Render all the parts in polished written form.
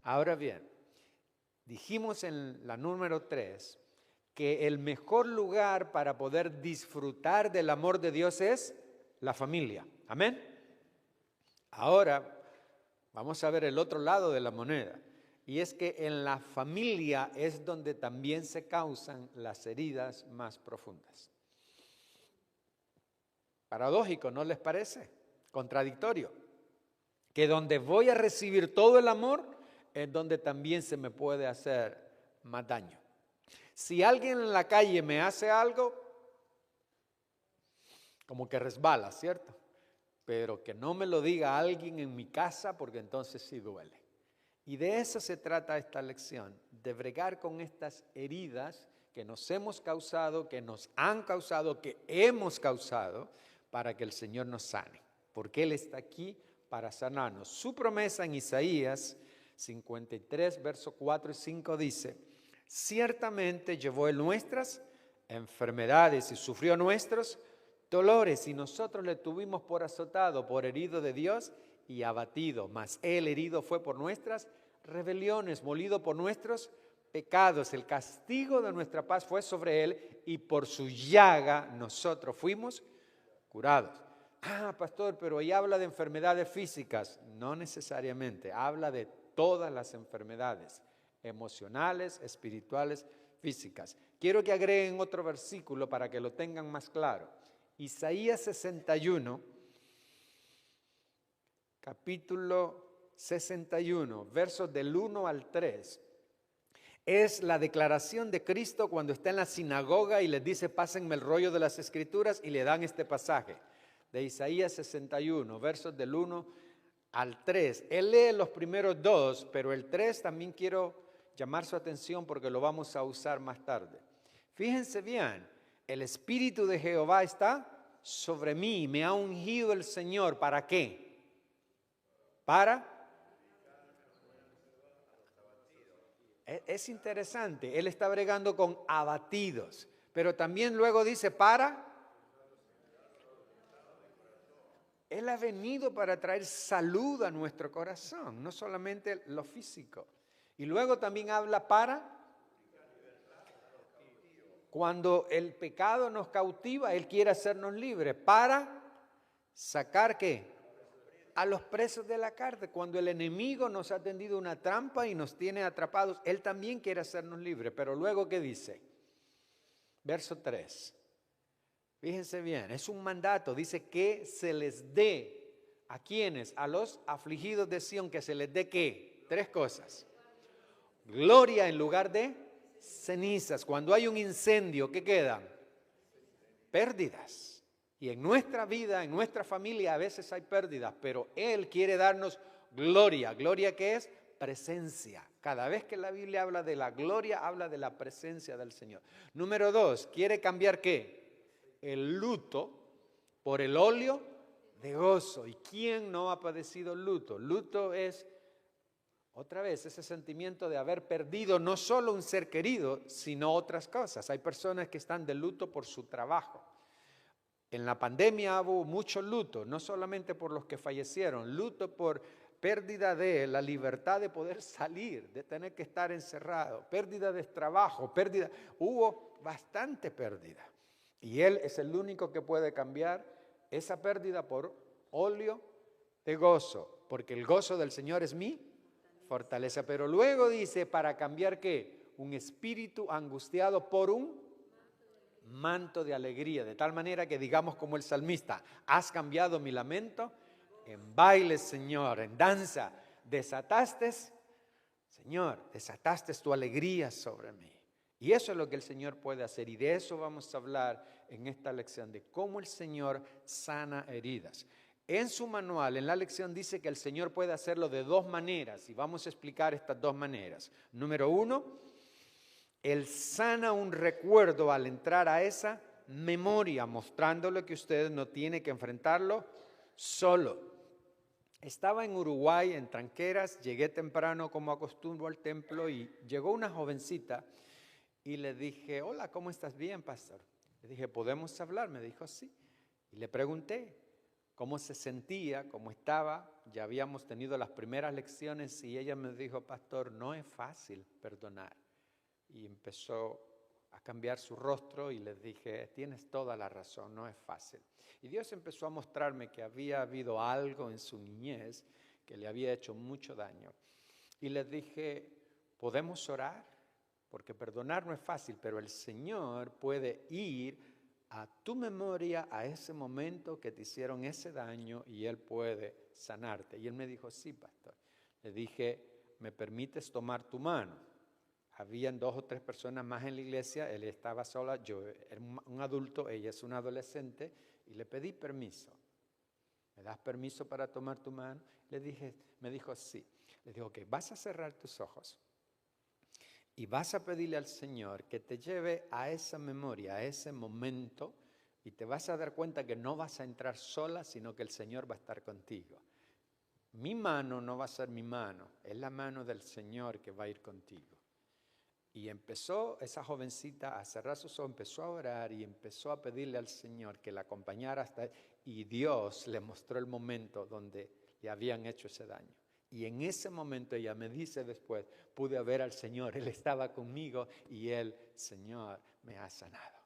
Ahora bien, dijimos en la número 3 que el mejor lugar para poder disfrutar del amor de Dios es la familia. Amén. Ahora vamos a ver el otro lado de la moneda. Y es que en la familia es donde también se causan las heridas más profundas. Paradójico, ¿no les parece? Contradictorio. Que donde voy a recibir todo el amor es donde también se me puede hacer más daño. Si alguien en la calle me hace algo, como que resbala, ¿cierto? Pero que no me lo diga alguien en mi casa porque entonces sí duele. Y de eso se trata esta lección, de bregar con estas heridas que nos hemos causado, que nos han causado, que hemos causado, para que el Señor nos sane. Porque Él está aquí para sanarnos. Su promesa en Isaías 53, versos 4 y 5 dice: ciertamente llevó Él nuestras enfermedades y sufrió nuestros dolores, y nosotros le tuvimos por azotado, por herido de Dios y abatido, mas Él herido fue por nuestras rebeliones, molido por nuestros pecados. El castigo de nuestra paz fue sobre Él, y por su llaga nosotros fuimos curados. Ah, pastor, pero ahí habla de enfermedades físicas. No necesariamente, habla de todas las enfermedades emocionales, espirituales, físicas. Quiero que agreguen otro versículo para que lo tengan más claro. Isaías 61, capítulo 61, versos del 1 al 3. Es la declaración de Cristo cuando está en la sinagoga y les dice: pásenme el rollo de las Escrituras, y le dan este pasaje de Isaías 61, versos del 1 al 3. Él lee los primeros dos, pero el 3 también quiero llamar su atención porque lo vamos a usar más tarde. Fíjense bien, el Espíritu de Jehová está sobre mí, me ha ungido el Señor. ¿Para qué? Para... Es interesante, Él está bregando con abatidos, pero también luego dice para... Él ha venido para traer salud a nuestro corazón, no solamente lo físico. Y luego también habla para... Cuando el pecado nos cautiva, Él quiere hacernos libres. ¿Para sacar qué? A los presos de la cárcel. Cuando el enemigo nos ha tendido una trampa y nos tiene atrapados, Él también quiere hacernos libres. Pero luego, ¿qué dice? Verso 3. Fíjense bien, es un mandato. Dice que se les dé. ¿A quiénes? A los afligidos de Sión, que se les dé ¿qué? 3 cosas. Gloria en lugar de cenizas. Cuando hay un incendio, ¿qué quedan? Pérdidas. Y en nuestra vida, en nuestra familia, a veces hay pérdidas, pero Él quiere darnos gloria. ¿Gloria qué es? Presencia. Cada vez que la Biblia habla de la gloria, habla de la presencia del Señor. Número 2, ¿quiere cambiar qué? El luto por el óleo de gozo. ¿Y quién no ha padecido luto? Luto es, otra vez, ese sentimiento de haber perdido no solo un ser querido, sino otras cosas. Hay personas que están de luto por su trabajo. En la pandemia hubo mucho luto, no solamente por los que fallecieron, luto por pérdida de la libertad de poder salir, de tener que estar encerrado, pérdida de trabajo, hubo bastante pérdida. Y Él es el único que puede cambiar esa pérdida por óleo de gozo, porque el gozo del Señor es mi fortaleza. Pero luego dice, ¿para cambiar qué? Un espíritu angustiado por un manto de alegría, de tal manera que digamos como el salmista: has cambiado mi lamento en baile, Señor, en danza. Desataste, Señor, desataste tu alegría sobre mí. Y eso es lo que el Señor puede hacer, y de eso vamos a hablar en esta lección, de cómo el Señor sana heridas. En su manual, en la lección, dice que el Señor puede hacerlo de 2 maneras, y vamos a explicar estas 2 maneras. Número 1, Él sana un recuerdo al entrar a esa memoria, mostrándole que usted no tiene que enfrentarlo solo. Estaba en Uruguay, en Tranqueras, llegué temprano como acostumbro al templo, y llegó una jovencita y le dije: hola, ¿cómo estás? Bien, pastor. Le dije: ¿podemos hablar? Me dijo: sí. Y le pregunté: cómo se sentía, cómo estaba. Ya habíamos tenido las primeras lecciones y ella me dijo, pastor, no es fácil perdonar. Y empezó a cambiar su rostro y les dije, tienes toda la razón, no es fácil. Y Dios empezó a mostrarme que había habido algo en su niñez que le había hecho mucho daño. Y les dije, ¿podemos orar? Porque perdonar no es fácil, pero el Señor puede ir a tu memoria, a ese momento que te hicieron ese daño y Él puede sanarte. Y él me dijo, sí, pastor. Le dije, ¿me permites tomar tu mano? Habían 2 o 3 personas más en la iglesia, él estaba sola, yo era un adulto, ella es una adolescente, y le pedí permiso. ¿Me das permiso para tomar tu mano? Me dijo, sí. Le digo, ok, vas a cerrar tus ojos y vas a pedirle al Señor que te lleve a esa memoria, a ese momento, y te vas a dar cuenta que no vas a entrar sola, sino que el Señor va a estar contigo. Mi mano no va a ser mi mano, es la mano del Señor que va a ir contigo. Y empezó esa jovencita a cerrar sus ojos, empezó a orar y empezó a pedirle al Señor que la acompañara hasta... Y Dios le mostró el momento donde le habían hecho ese daño. Y en ese momento ella me dice después, pude ver al Señor, Él estaba conmigo y el Señor me ha sanado.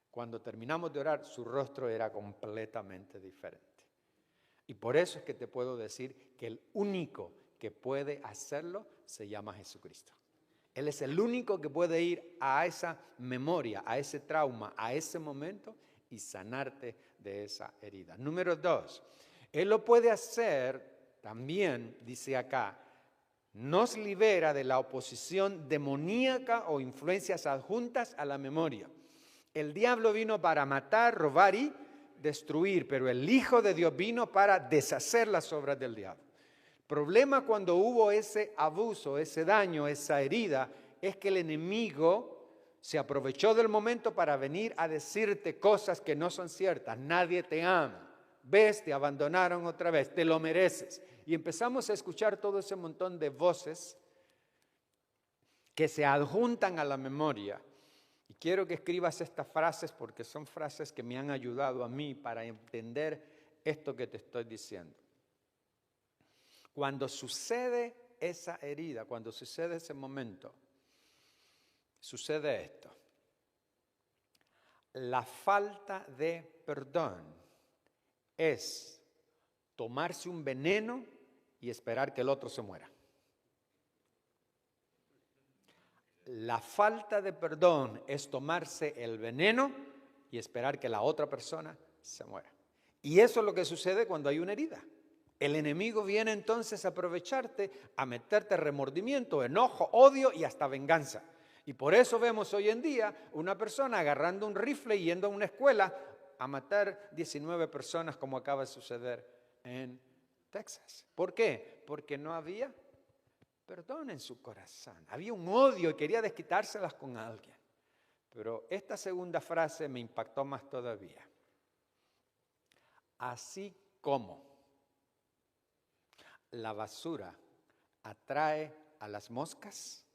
Cuando terminamos de orar, su rostro era completamente diferente. Y por eso es que te puedo decir que el único que puede hacerlo se llama Jesucristo. Él es el único que puede ir a esa memoria, a ese trauma, a ese momento y sanarte de esa herida. Número 2, Él lo puede hacer también, dice acá, nos libera de la oposición demoníaca o influencias adjuntas a la memoria. El diablo vino para matar, robar y destruir, pero el Hijo de Dios vino para deshacer las obras del diablo. El problema cuando hubo ese abuso, ese daño, esa herida, es que el enemigo se aprovechó del momento para venir a decirte cosas que no son ciertas. Nadie te ama. Ves, te abandonaron otra vez, te lo mereces. Y empezamos a escuchar todo ese montón de voces que se adjuntan a la memoria. Y quiero que escribas estas frases porque son frases que me han ayudado a mí para entender esto que te estoy diciendo. Cuando sucede esa herida, cuando sucede ese momento, sucede esto. La falta de perdón es tomarse un veneno y esperar que el otro se muera. La falta de perdón es tomarse el veneno y esperar que la otra persona se muera. Y eso es lo que sucede cuando hay una herida. El enemigo viene entonces a aprovecharte, a meterte remordimiento, enojo, odio y hasta venganza. Y por eso vemos hoy en día una persona agarrando un rifle y yendo a una escuela a matar 19 personas como acaba de suceder en Texas. ¿Por qué? Porque no había perdón en su corazón. Había un odio y quería desquitárselas con alguien. Pero esta segunda frase me impactó más todavía. Así como la basura atrae a las moscas,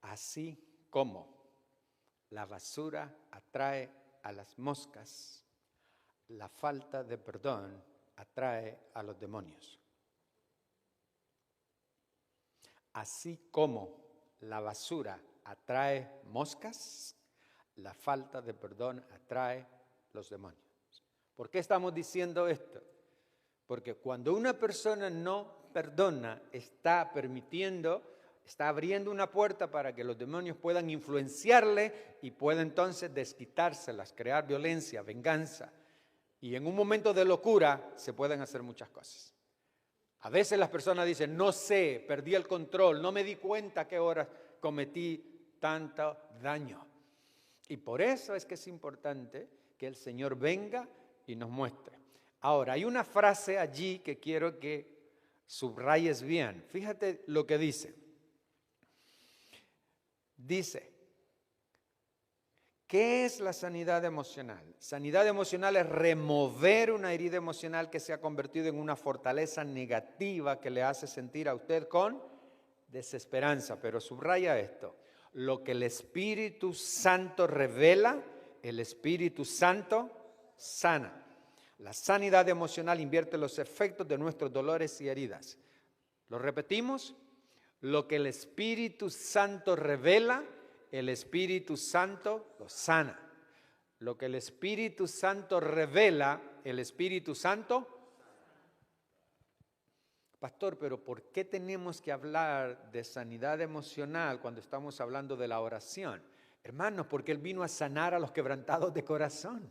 así como la basura atrae a las moscas, la falta de perdón atrae a los demonios. Así como la basura atrae moscas, la falta de perdón atrae los demonios. ¿Por qué estamos diciendo esto? Porque cuando una persona no perdona, está abriendo una puerta para que los demonios puedan influenciarle y pueda entonces desquitárselas, crear violencia, venganza. Y en un momento de locura se pueden hacer muchas cosas. A veces las personas dicen, no sé, perdí el control, no me di cuenta a qué hora cometí tanto daño. Y por eso es que es importante que el Señor venga y nos muestre. Ahora, hay una frase allí que quiero que subrayes bien. Fíjate lo que dice. Dice, ¿qué es la sanidad emocional? Sanidad emocional es remover una herida emocional que se ha convertido en una fortaleza negativa que le hace sentir a usted con desesperanza. Pero subraya esto, lo que el Espíritu Santo revela el Espíritu Santo sana. La sanidad emocional invierte los efectos de nuestros dolores y heridas. ¿Lo repetimos? Lo que el Espíritu Santo revela, el Espíritu Santo lo sana. Lo que el Espíritu Santo revela, el Espíritu Santo. Pastor, pero ¿por qué tenemos que hablar de sanidad emocional cuando estamos hablando de la oración? Hermanos, porque Él vino a sanar a los quebrantados de corazón.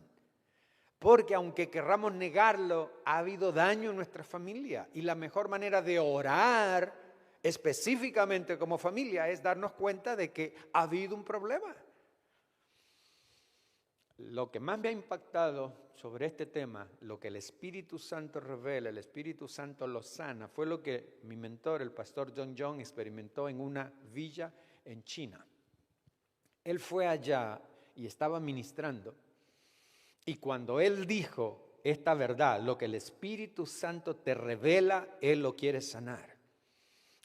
Porque aunque querramos negarlo, ha habido daño en nuestra familia. Y la mejor manera de orar específicamente como familia es darnos cuenta de que ha habido un problema. Lo que más me ha impactado sobre este tema, lo que el Espíritu Santo revela, el Espíritu Santo lo sana, fue lo que mi mentor, el pastor John John, experimentó en una villa en China. Él fue allá y estaba ministrando. Y cuando él dijo esta verdad, lo que el Espíritu Santo te revela, Él lo quiere sanar.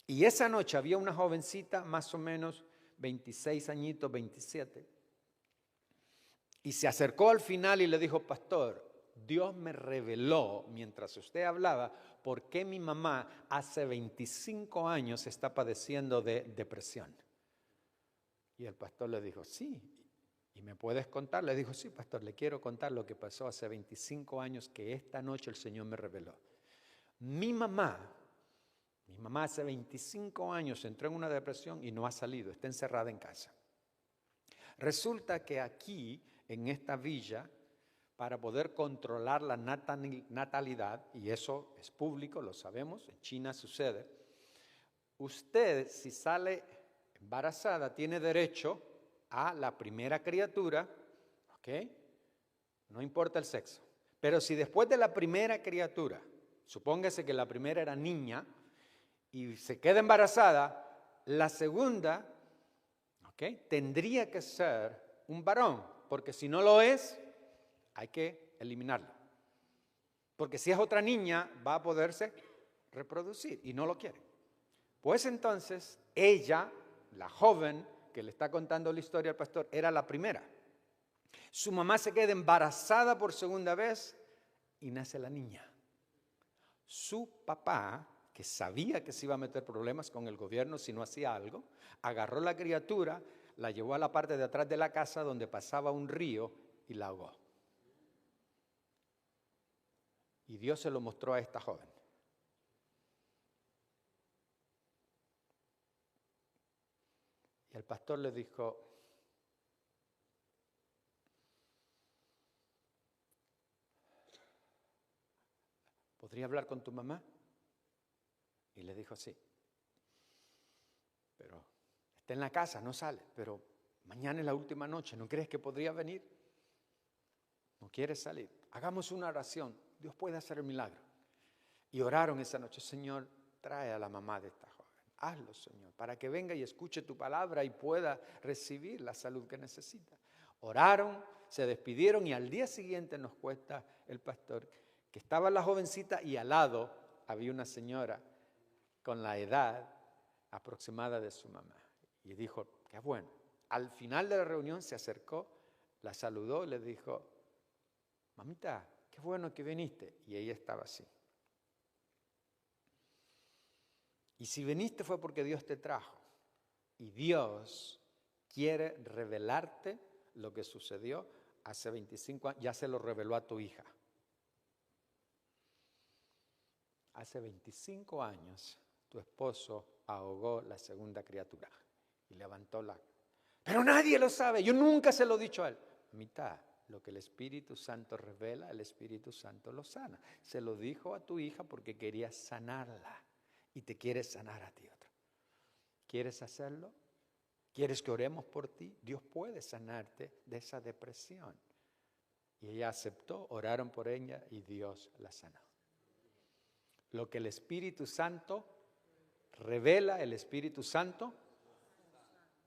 Y esa noche había una jovencita, más o menos 26 añitos, 27. Y se acercó al final y le dijo, pastor, Dios me reveló mientras usted hablaba por qué mi mamá hace 25 años está padeciendo de depresión. Y el pastor le dijo, sí. ¿Y me puedes contar? Le dijo, sí, pastor, le quiero contar lo que pasó hace 25 años que esta noche el Señor me reveló. Mi mamá hace 25 años entró en una depresión y no ha salido, está encerrada en casa. Resulta que aquí, en esta villa, para poder controlar la natalidad, y eso es público, lo sabemos, en China sucede, usted si sale embarazada tiene derecho a la primera criatura, ¿ok? No importa el sexo. Pero si después de la primera criatura, supóngase que la primera era niña y se queda embarazada, la segunda, ¿ok?, tendría que ser un varón, porque si no lo es, hay que eliminarlo. Porque si es otra niña, va a poderse reproducir y no lo quiere. Pues entonces, ella, la joven, que le está contando la historia al pastor, era la primera. Su mamá se queda embarazada por segunda vez y nace la niña. Su papá, que sabía que se iba a meter problemas con el gobierno si no hacía algo, agarró la criatura, la llevó a la parte de atrás de la casa donde pasaba un río y la ahogó. Y Dios se lo mostró a esta joven. Y el pastor le dijo, ¿podría hablar con tu mamá? Y le dijo, sí. Pero está en la casa, no sale. Pero mañana es la última noche, ¿no crees que podría venir? No quiere salir. Hagamos una oración, Dios puede hacer el milagro. Y oraron esa noche, Señor, trae a la mamá de esta joven. Hazlo, Señor, para que venga y escuche tu palabra y pueda recibir la salud que necesita. Oraron, se despidieron y al día siguiente nos cuenta el pastor que estaba la jovencita y al lado había una señora con la edad aproximada de su mamá. Y dijo, qué bueno. Al final de la reunión se acercó, la saludó y le dijo, mamita, qué bueno que viniste. Y ella estaba así. Y si viniste fue porque Dios te trajo. Y Dios quiere revelarte lo que sucedió hace 25 años. Ya se lo reveló a tu hija. Hace 25 años tu esposo ahogó la segunda criatura y levantó la... Pero nadie lo sabe, yo nunca se lo he dicho a él. Mitad, lo que el Espíritu Santo revela, el Espíritu Santo lo sana. Se lo dijo a tu hija porque quería sanarla. Y te quiere sanar a ti otra. ¿Quieres hacerlo? ¿Quieres que oremos por ti? Dios puede sanarte de esa depresión. Y ella aceptó, oraron por ella y Dios la sanó. Lo que el Espíritu Santo revela, el Espíritu Santo.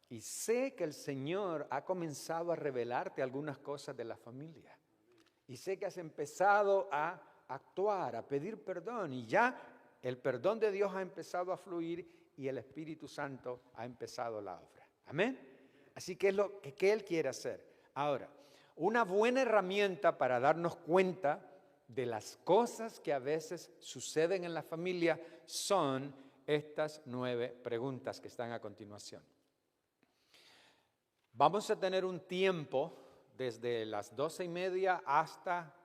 Y sé que el Señor ha comenzado a revelarte algunas cosas de la familia. Y sé que has empezado a actuar, a pedir perdón. Y ya el perdón de Dios ha empezado a fluir y el Espíritu Santo ha empezado la obra. Amén. Así que es lo que Él quiere hacer. Ahora, Una buena herramienta para darnos cuenta de las cosas que a veces suceden en la familia son estas 9 preguntas que están a continuación. Vamos a tener un tiempo desde las 12:30 hasta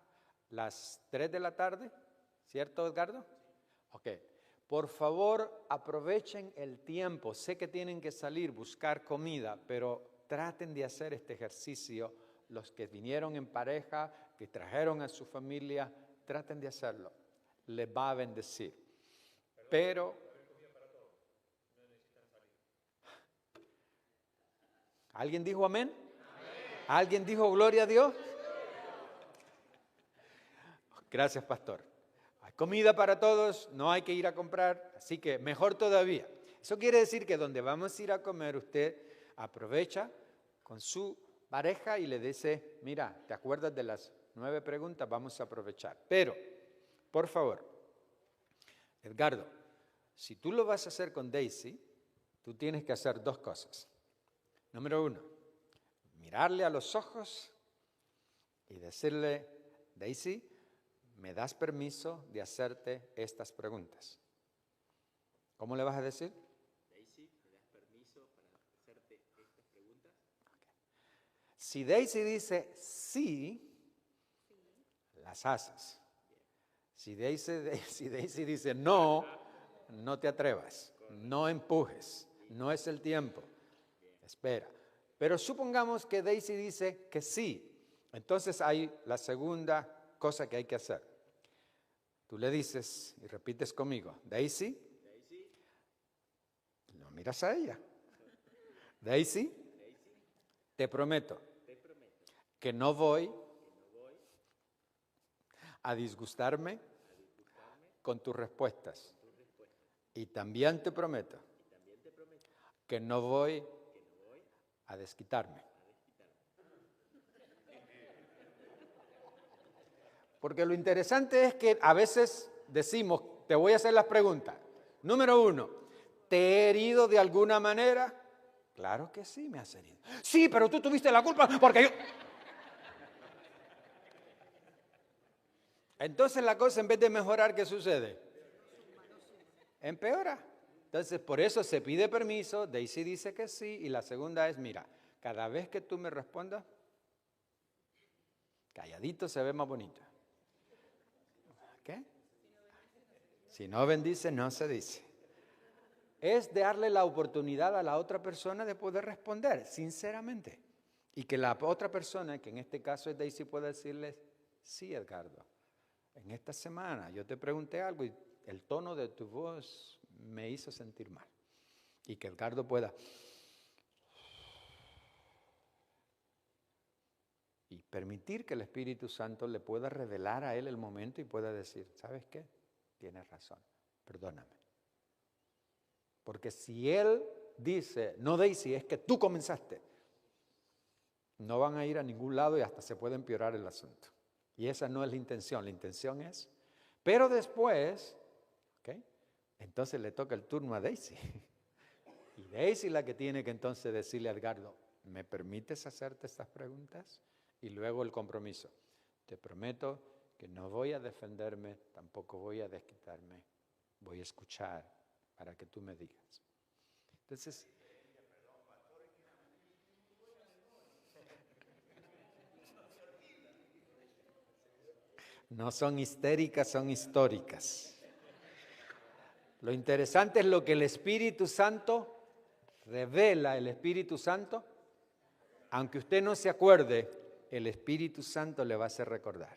las 3 de la tarde, ¿cierto, Edgardo? Ok. Por favor, aprovechen el tiempo. Sé que tienen que salir, buscar comida, pero traten de hacer este ejercicio. Los que vinieron en pareja, que trajeron a su familia, traten de hacerlo. Les va a bendecir. Pero ¿alguien dijo amén? ¿Alguien dijo gloria a Dios? Gracias, pastor. Hay comida para todos, no hay que ir a comprar, así que mejor todavía. Eso quiere decir que donde vamos a ir a comer, usted aprovecha con su pareja y le dice, mira, ¿te acuerdas de las 9 preguntas? Vamos a aprovechar. Pero, por favor, Edgardo, si tú lo vas a hacer con Daisy, tú tienes que hacer 2 cosas. Número 1, mirarle a los ojos y decirle, Daisy, ¿me das permiso de hacerte estas preguntas? ¿Cómo le vas a decir? Daisy, ¿me das permiso para hacerte estas preguntas? Okay. Si Daisy dice sí, las haces. Si Daisy dice no, no te atrevas, no empujes, no es el tiempo. Espera. Pero supongamos que Daisy dice que sí. Entonces hay la segunda cosa que hay que hacer. Tú le dices y repites conmigo, Daisy, no miras a ella. Daisy, te prometo que no voy a disgustarme con tus respuestas. Y también te prometo que no voy a desquitarme. Porque lo interesante es que a veces decimos, te voy a hacer las preguntas. Número 1, ¿te he herido de alguna manera? Claro que sí, me has herido. Sí, pero tú tuviste la culpa porque yo... Entonces la cosa en vez de mejorar, ¿qué sucede? Empeora. Entonces por eso se pide permiso, Daisy dice que sí y la segunda es, mira, cada vez que tú me respondas, calladito se ve más bonito. ¿Qué? Si no bendice, no se dice. Es darle la oportunidad a la otra persona de poder responder sinceramente. Y que la otra persona, que en este caso es Daisy, pueda decirle, sí, Edgardo, en esta semana yo te pregunté algo y el tono de tu voz me hizo sentir mal. Y que Edgardo pueda... Y permitir que el Espíritu Santo le pueda revelar a él el momento y pueda decir, ¿sabes qué? Tienes razón, perdóname. Porque si él dice, no Daisy, es que tú comenzaste, no van a ir a ningún lado y hasta se puede empeorar el asunto. Y esa no es la intención es, pero después, ¿okay? Entonces le toca el turno a Daisy. Y Daisy la que tiene que entonces decirle a Edgardo, ¿me permites hacerte estas preguntas? Y luego el compromiso. Te prometo que no voy a defenderme, tampoco voy a desquitarme, voy a escuchar para que tú me digas. Entonces, no son histéricas, son históricas. Lo interesante es lo que el Espíritu Santo revela, el Espíritu Santo, aunque usted no se acuerde, el Espíritu Santo le va a hacer recordar.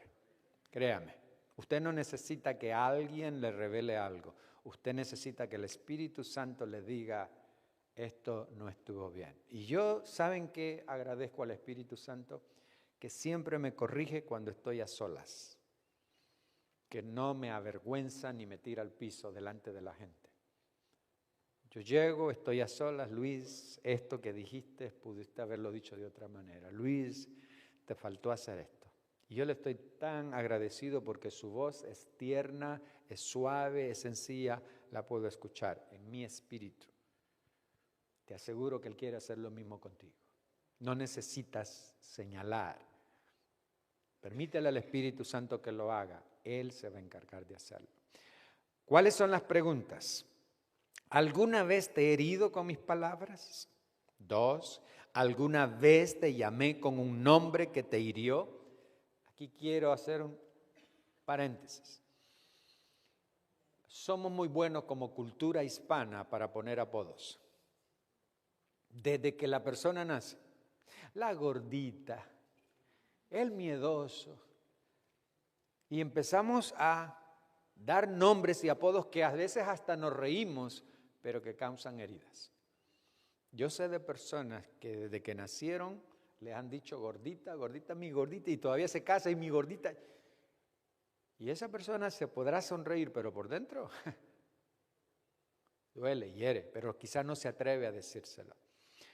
Créame, usted no necesita que alguien le revele algo. Usted necesita que el Espíritu Santo le diga, esto no estuvo bien. Y yo, ¿saben qué? Agradezco al Espíritu Santo que siempre me corrige cuando estoy a solas, que no me avergüenza ni me tira al piso delante de la gente. Yo llego, estoy a solas, Luis, esto que dijiste, pudiste haberlo dicho de otra manera. Luis, te faltó hacer esto. Y yo le estoy tan agradecido porque su voz es tierna, es suave, es sencilla, la puedo escuchar en mi espíritu. Te aseguro que Él quiere hacer lo mismo contigo. No necesitas señalar, Permítele al Espíritu Santo que lo haga. Él se va a encargar de hacerlo. ¿Cuáles son las preguntas? ¿Alguna vez te he herido con mis palabras? 2. ¿Alguna vez te llamé con un nombre que te hirió? Aquí quiero hacer un paréntesis. Somos muy buenos como cultura hispana para poner apodos. Desde que la persona nace. La gordita, el miedoso. Y empezamos a dar nombres y apodos que a veces hasta nos reímos, pero que causan heridas. Yo sé de personas que desde que nacieron les han dicho gordita, gordita, mi gordita, y todavía se casa y mi gordita. Y esa persona se podrá sonreír, pero por dentro duele, hiere, pero quizás no se atreve a decírselo.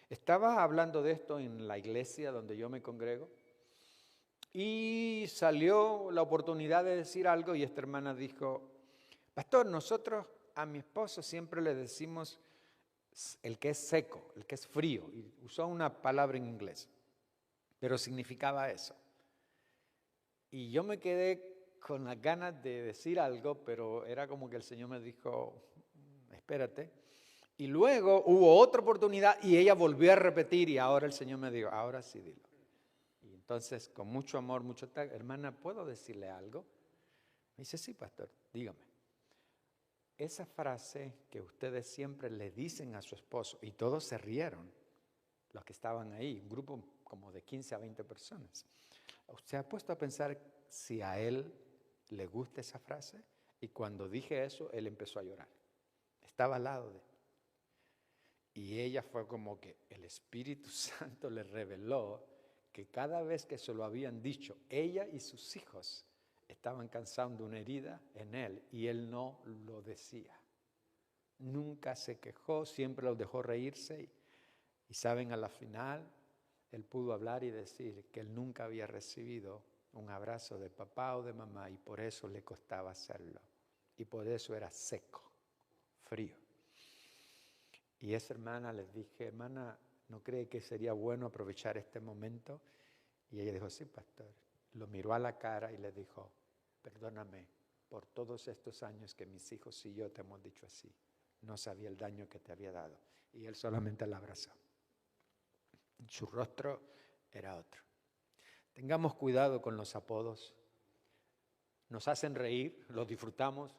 Estaba hablando de esto en la iglesia donde yo me congrego y salió la oportunidad de decir algo y esta hermana dijo, pastor, nosotros a mi esposo siempre le decimos el que es seco, el que es frío, y usó una palabra en inglés, pero significaba eso. Y yo me quedé con las ganas de decir algo, pero era como que el Señor me dijo, espérate. Y luego hubo otra oportunidad y ella volvió a repetir y ahora el Señor me dijo, ahora sí dilo. Y entonces con mucho amor, mucho tacto, hermana, ¿puedo decirle algo? Me dice, sí, pastor, dígame. Esa frase que ustedes siempre le dicen a su esposo, y todos se rieron, los que estaban ahí, un grupo como de 15 a 20 personas. ¿Usted ha puesto a pensar si a él le gusta esa frase? Y cuando dije eso, él empezó a llorar. Estaba al lado de él. Y ella fue como que el Espíritu Santo le reveló que cada vez que se lo habían dicho, ella y sus hijos estaban causando una herida en él y él no lo decía. Nunca se quejó, siempre los dejó reírse y saben, a la final él pudo hablar y decir que él nunca había recibido un abrazo de papá o de mamá y por eso le costaba hacerlo y por eso era seco, frío. Y esa hermana les dije, hermana, ¿no cree que sería bueno aprovechar este momento? Y ella dijo, sí, pastor. Lo miró a la cara y le dijo, perdóname por todos estos años que mis hijos y yo te hemos dicho así. No sabía el daño que te había dado. Y él solamente la abrazó. Su rostro era otro. Tengamos cuidado con los apodos. Nos hacen reír, los disfrutamos,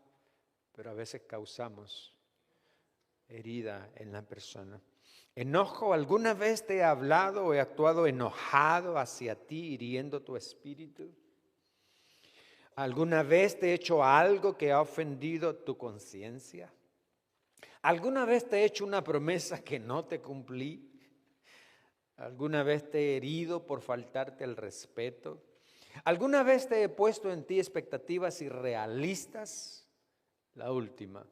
pero a veces causamos herida en la persona. Enojo, ¿alguna vez te he hablado o he actuado enojado hacia ti, hiriendo tu espíritu? ¿Alguna vez te he hecho algo que ha ofendido tu conciencia? ¿Alguna vez te he hecho una promesa que no te cumplí? ¿Alguna vez te he herido por faltarte el respeto? ¿Alguna vez te he puesto en ti expectativas irrealistas? Penúltima.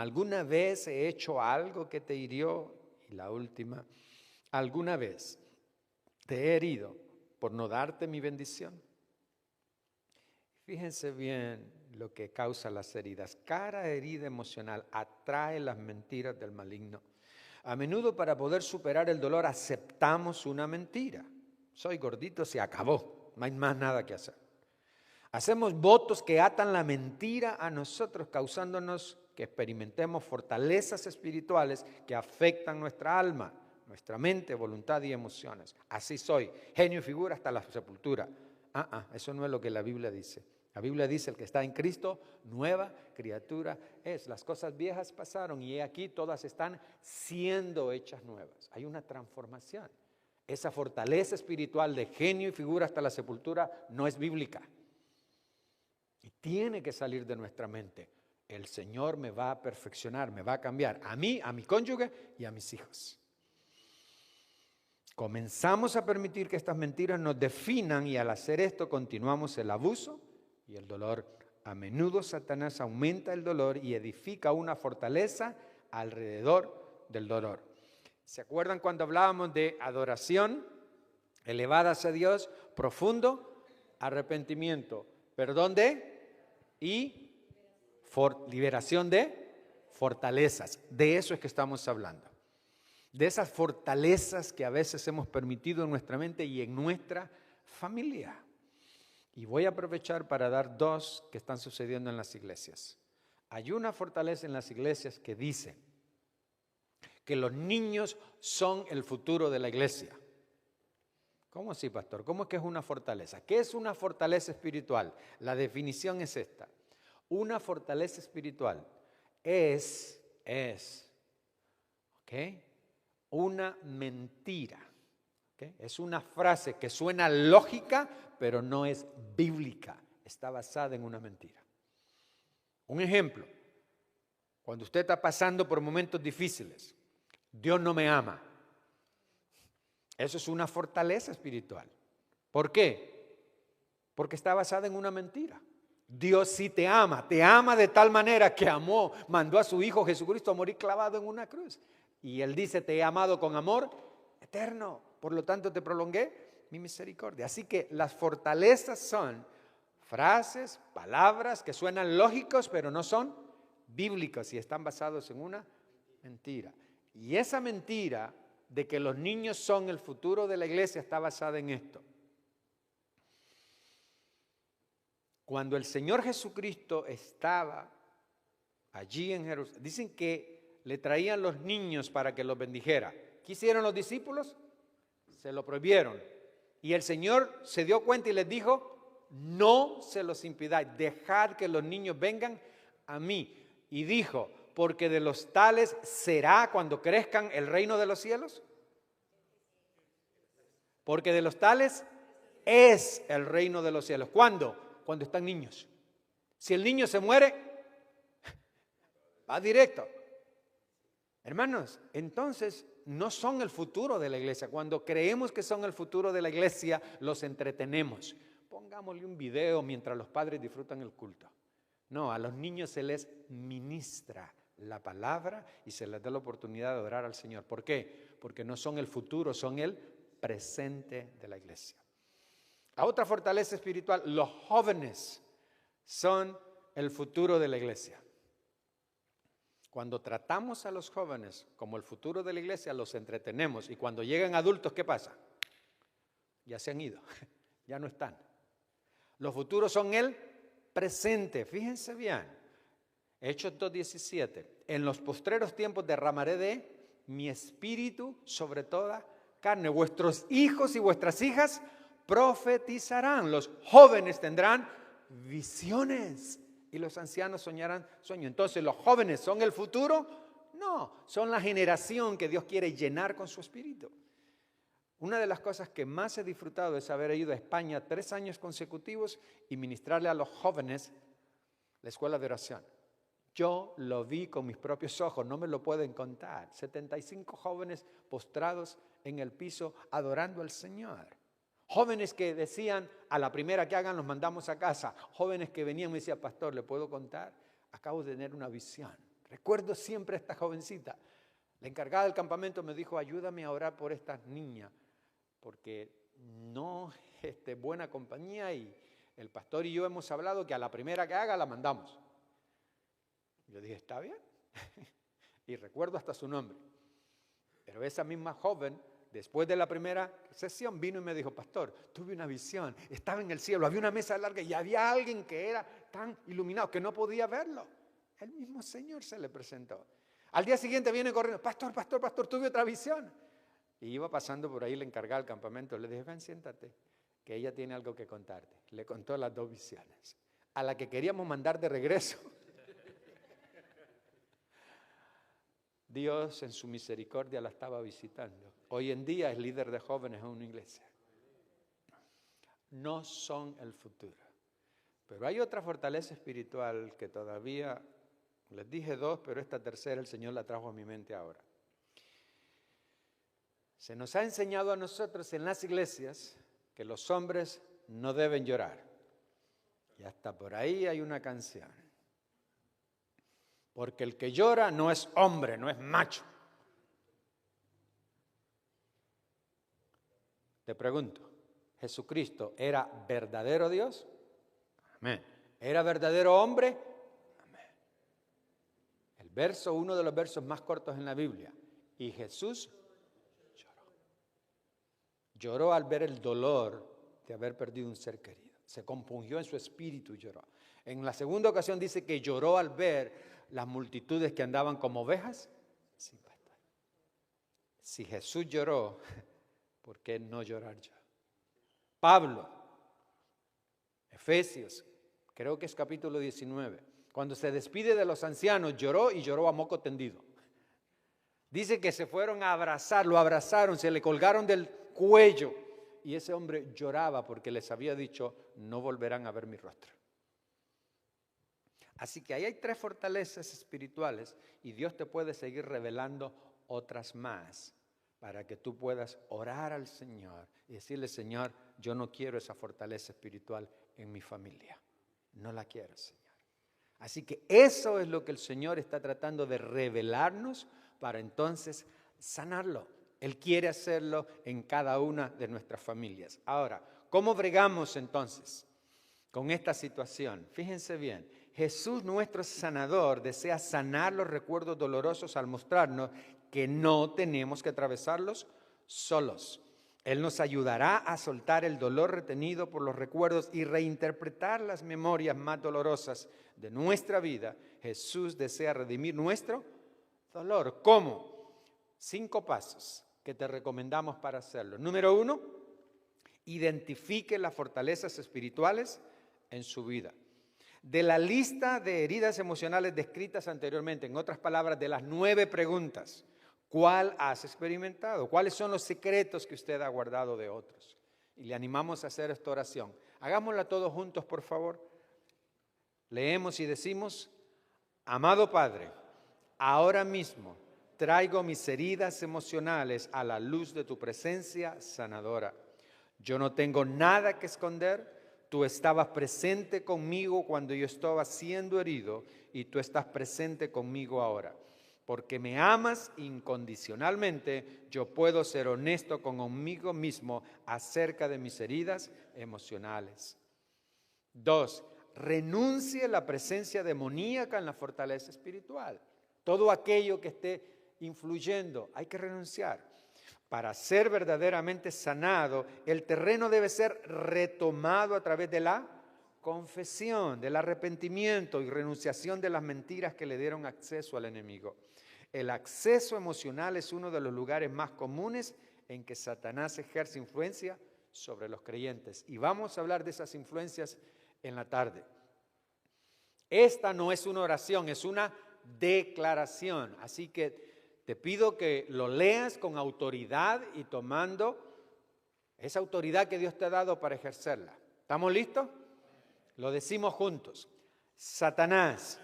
¿Alguna vez he hecho algo que te hirió? Y la última. ¿Alguna vez te he herido por no darte mi bendición? Fíjense bien lo que causa las heridas. Cada herida emocional atrae las mentiras del maligno. A menudo, para poder superar el dolor, aceptamos una mentira. Soy gordito, se acabó, no hay más nada que hacer. Hacemos votos que atan la mentira a nosotros, causándonos que experimentemos fortalezas espirituales que afectan nuestra alma, nuestra mente, voluntad y emociones. Así soy, genio y figura hasta la sepultura. Eso no es lo que la Biblia dice. La Biblia dice, el que está en Cristo, nueva criatura es. Las cosas viejas pasaron y aquí todas están siendo hechas nuevas. Hay una transformación. Esa fortaleza espiritual de genio y figura hasta la sepultura no es bíblica. Y tiene que salir de nuestra mente. El Señor me va a perfeccionar, me va a cambiar. A mí, a mi cónyuge y a mis hijos. Comenzamos a permitir que estas mentiras nos definan y al hacer esto continuamos el abuso y el dolor. A menudo Satanás aumenta el dolor y edifica una fortaleza alrededor del dolor. ¿Se acuerdan cuando hablábamos de adoración elevada hacia Dios? Profundo arrepentimiento, perdón y liberación de fortalezas. De eso es que estamos hablando. De esas fortalezas que a veces hemos permitido en nuestra mente y en nuestra familia. Y voy a aprovechar para dar dos que están sucediendo en las iglesias. Hay una fortaleza en las iglesias que dice que los niños son el futuro de la iglesia. ¿Cómo así, pastor? ¿Cómo es que es una fortaleza? ¿Qué es una fortaleza espiritual? La definición es esta. Una fortaleza espiritual es una mentira. Es una frase que suena lógica, pero no es bíblica. Está basada en una mentira. Un ejemplo. Cuando usted está pasando por momentos difíciles, Dios no me ama. Eso es una fortaleza espiritual. ¿Por qué? Porque está basada en una mentira. Dios sí te ama de tal manera que mandó a su Hijo Jesucristo a morir clavado en una cruz. Y Él dice, te he amado con amor eterno, por lo tanto te prolongué mi misericordia. Así que las fortalezas son frases, palabras que suenan lógicos, pero no son bíblicos y están basados en una mentira. Y esa mentira de que los niños son el futuro de la iglesia está basada en esto. Cuando el Señor Jesucristo estaba allí en Jerusalén, dicen que le traían los niños para que los bendijera. ¿Qué hicieron los discípulos? Se lo prohibieron. Y el Señor se dio cuenta y les dijo, no se los impidáis, dejad que los niños vengan a mí. Y dijo, porque de los tales será cuando crezcan el reino de los cielos. Porque de los tales es el reino de los cielos. ¿Cuándo? Cuando están niños. Si el niño se muere, va directo. Hermanos, entonces no son el futuro de la iglesia. Cuando creemos que son el futuro de la iglesia, los entretenemos. Pongámosle un video mientras los padres disfrutan el culto. No, a los niños se les ministra la palabra y se les da la oportunidad de adorar al Señor. ¿Por qué? Porque no son el futuro, son el presente de la iglesia. La otra fortaleza espiritual, los jóvenes son el futuro de la iglesia. Cuando tratamos a los jóvenes como el futuro de la iglesia, los entretenemos. Y cuando llegan adultos, ¿qué pasa? Ya se han ido, ya no están. Los futuros son el presente. Fíjense bien. Hechos 2:17. En los postreros tiempos derramaré de mi espíritu sobre toda carne. Vuestros hijos y vuestras hijas profetizarán. Los jóvenes tendrán visiones. Y los ancianos soñarán sueños. Entonces, ¿los jóvenes son el futuro? No, son la generación que Dios quiere llenar con su espíritu. Una de las cosas que más he disfrutado es haber ido a España 3 años consecutivos y ministrarle a los jóvenes la escuela de oración. Yo lo vi con mis propios ojos, no me lo pueden contar. 75 jóvenes postrados en el piso adorando al Señor. Jóvenes que decían, a la primera que hagan los mandamos a casa. Jóvenes que venían y me decían, pastor, ¿le puedo contar? Acabo de tener una visión. Recuerdo siempre a esta jovencita. La encargada del campamento me dijo, ayúdame a orar por estas niñas, porque no es buena compañía y el pastor y yo hemos hablado que a la primera que haga la mandamos. Yo dije, está bien. Y recuerdo hasta su nombre. Pero esa misma joven, después de la primera sesión, vino y me dijo, pastor, tuve una visión, estaba en el cielo, había una mesa larga y había alguien que era tan iluminado que no podía verlo. El mismo Señor se le presentó. Al día siguiente viene corriendo, pastor, tuve otra visión. Y iba pasando por ahí la encargada del campamento, le dije, ven, siéntate, que ella tiene algo que contarte. Le contó las 2 visiones, a la que queríamos mandar de regreso. Dios en su misericordia la estaba visitando. Hoy en día es líder de jóvenes en una iglesia. No son el futuro. Pero hay otra fortaleza espiritual que todavía, les dije 2, pero esta tercera el Señor la trajo a mi mente ahora. Se nos ha enseñado a nosotros en las iglesias que los hombres no deben llorar. Y hasta por ahí hay una canción. Porque el que llora no es hombre, no es macho. Te pregunto, ¿Jesucristo era verdadero Dios? Amén. ¿Era verdadero hombre? Amén. El verso, uno de los versos más cortos en la Biblia. Y Jesús lloró. Lloró al ver el dolor de haber perdido un ser querido. Se compungió en su espíritu y lloró. En la segunda ocasión dice que lloró al ver las multitudes que andaban como ovejas sin pastor. Si Jesús lloró, ¿por qué no llorar yo? Pablo, Efesios, creo que es capítulo 19, cuando se despide de los ancianos, lloró y lloró a moco tendido. Dice que se fueron a abrazar, lo abrazaron, se le colgaron del cuello y ese hombre lloraba porque les había dicho, no volverán a ver mi rostro. Así que ahí hay 3 fortalezas espirituales y Dios te puede seguir revelando otras más para que tú puedas orar al Señor y decirle, Señor, yo no quiero esa fortaleza espiritual en mi familia. No la quiero, Señor. Así que eso es lo que el Señor está tratando de revelarnos para entonces sanarlo. Él quiere hacerlo en cada una de nuestras familias. Ahora, ¿cómo bregamos entonces con esta situación? Fíjense bien, Jesús, nuestro sanador, desea sanar los recuerdos dolorosos al mostrarnos que no tenemos que atravesarlos solos. Él nos ayudará a soltar el dolor retenido por los recuerdos y reinterpretar las memorias más dolorosas de nuestra vida. Jesús desea redimir nuestro dolor. ¿Cómo? 5 pasos que te recomendamos para hacerlo. Número 1, identifique las fortalezas espirituales en su vida. De la lista de heridas emocionales descritas anteriormente, en otras palabras, de las 9 preguntas, ¿cuál has experimentado? ¿Cuáles son los secretos que usted ha guardado de otros? Y le animamos a hacer esta oración. Hagámosla todos juntos, por favor. Leemos y decimos, amado Padre, ahora mismo traigo mis heridas emocionales a la luz de tu presencia sanadora. Yo no tengo nada que esconder. Tú estabas presente conmigo cuando yo estaba siendo herido y tú estás presente conmigo ahora. Porque me amas incondicionalmente, yo puedo ser honesto conmigo mismo acerca de mis heridas emocionales. 2, renuncie a la presencia demoníaca en la fortaleza espiritual. Todo aquello que esté influyendo, hay que renunciar. Para ser verdaderamente sanado, el terreno debe ser retomado a través de la confesión, del arrepentimiento y renunciación de las mentiras que le dieron acceso al enemigo. El acceso emocional es uno de los lugares más comunes en que Satanás ejerce influencia sobre los creyentes. Y vamos a hablar de esas influencias en la tarde. Esta no es una oración, es una declaración. Así que te pido que lo leas con autoridad y tomando esa autoridad que Dios te ha dado para ejercerla. ¿Estamos listos? Lo decimos juntos. Satanás,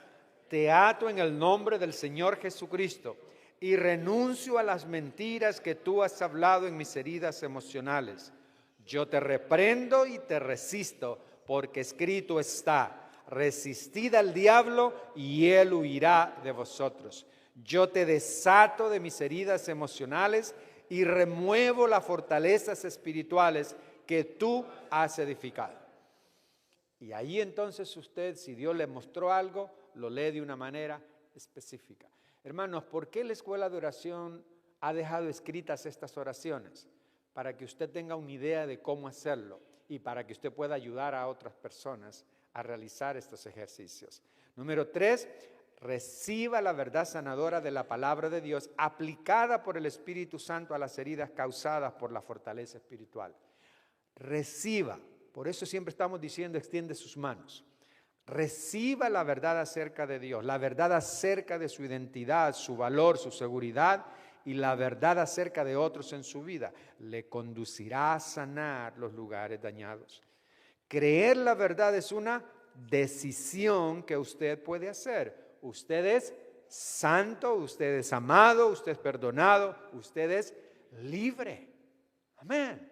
te ato en el nombre del Señor Jesucristo y renuncio a las mentiras que tú has hablado en mis heridas emocionales. Yo te reprendo y te resisto, porque escrito está, resistid al diablo y él huirá de vosotros. Yo te desato de mis heridas emocionales y remuevo las fortalezas espirituales que tú has edificado. Y ahí entonces usted, si Dios le mostró algo, lo lee de una manera específica. Hermanos, ¿por qué la escuela de oración ha dejado escritas estas oraciones? Para que usted tenga una idea de cómo hacerlo y para que usted pueda ayudar a otras personas a realizar estos ejercicios. Número 3, reciba la verdad sanadora de la palabra de Dios aplicada por el Espíritu Santo a las heridas causadas por la fortaleza espiritual. Reciba, por eso siempre estamos diciendo extiende sus manos. Reciba la verdad acerca de Dios, la verdad acerca de su identidad, su valor, su seguridad y la verdad acerca de otros en su vida. Le conducirá a sanar los lugares dañados. Creer la verdad es una decisión que usted puede hacer. Usted es santo, usted es amado, usted es perdonado, usted es libre. Amén.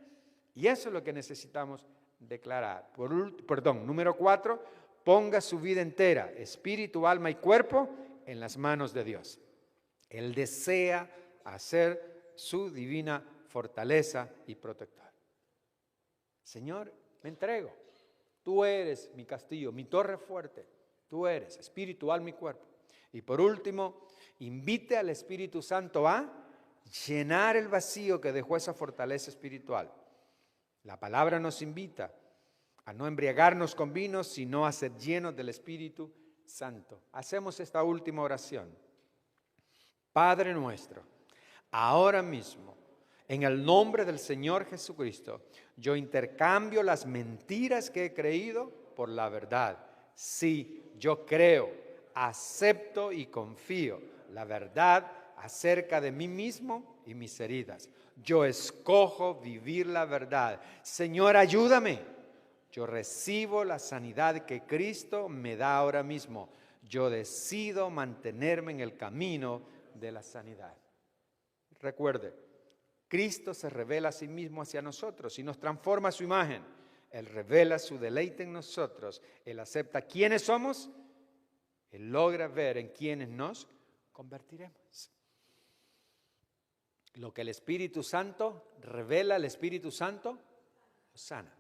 Y eso es lo que necesitamos declarar. Número 4, ponga su vida entera, espíritu, alma y cuerpo, en las manos de Dios. Él desea hacer su divina fortaleza y protector. Señor, me entrego. Tú eres mi castillo, mi torre fuerte. Tú eres espíritu, alma y cuerpo. Y por último, invite al Espíritu Santo a llenar el vacío que dejó esa fortaleza espiritual. La palabra nos invita a no embriagarnos con vino, sino a ser llenos del Espíritu Santo. Hacemos esta última oración. Padre nuestro, ahora mismo, en el nombre del Señor Jesucristo, yo intercambio las mentiras que he creído por la verdad. Sí, yo creo, acepto y confío la verdad acerca de mí mismo y mis heridas. Yo escojo vivir la verdad. Señor, ayúdame. Yo recibo la sanidad que Cristo me da ahora mismo. Yo decido mantenerme en el camino de la sanidad. Recuerde, Cristo se revela a sí mismo hacia nosotros y nos transforma a su imagen. Él revela su deleite en nosotros. Él acepta quiénes somos. Él logra ver en quiénes nos convertiremos. Lo que el Espíritu Santo revela, el Espíritu Santo sana.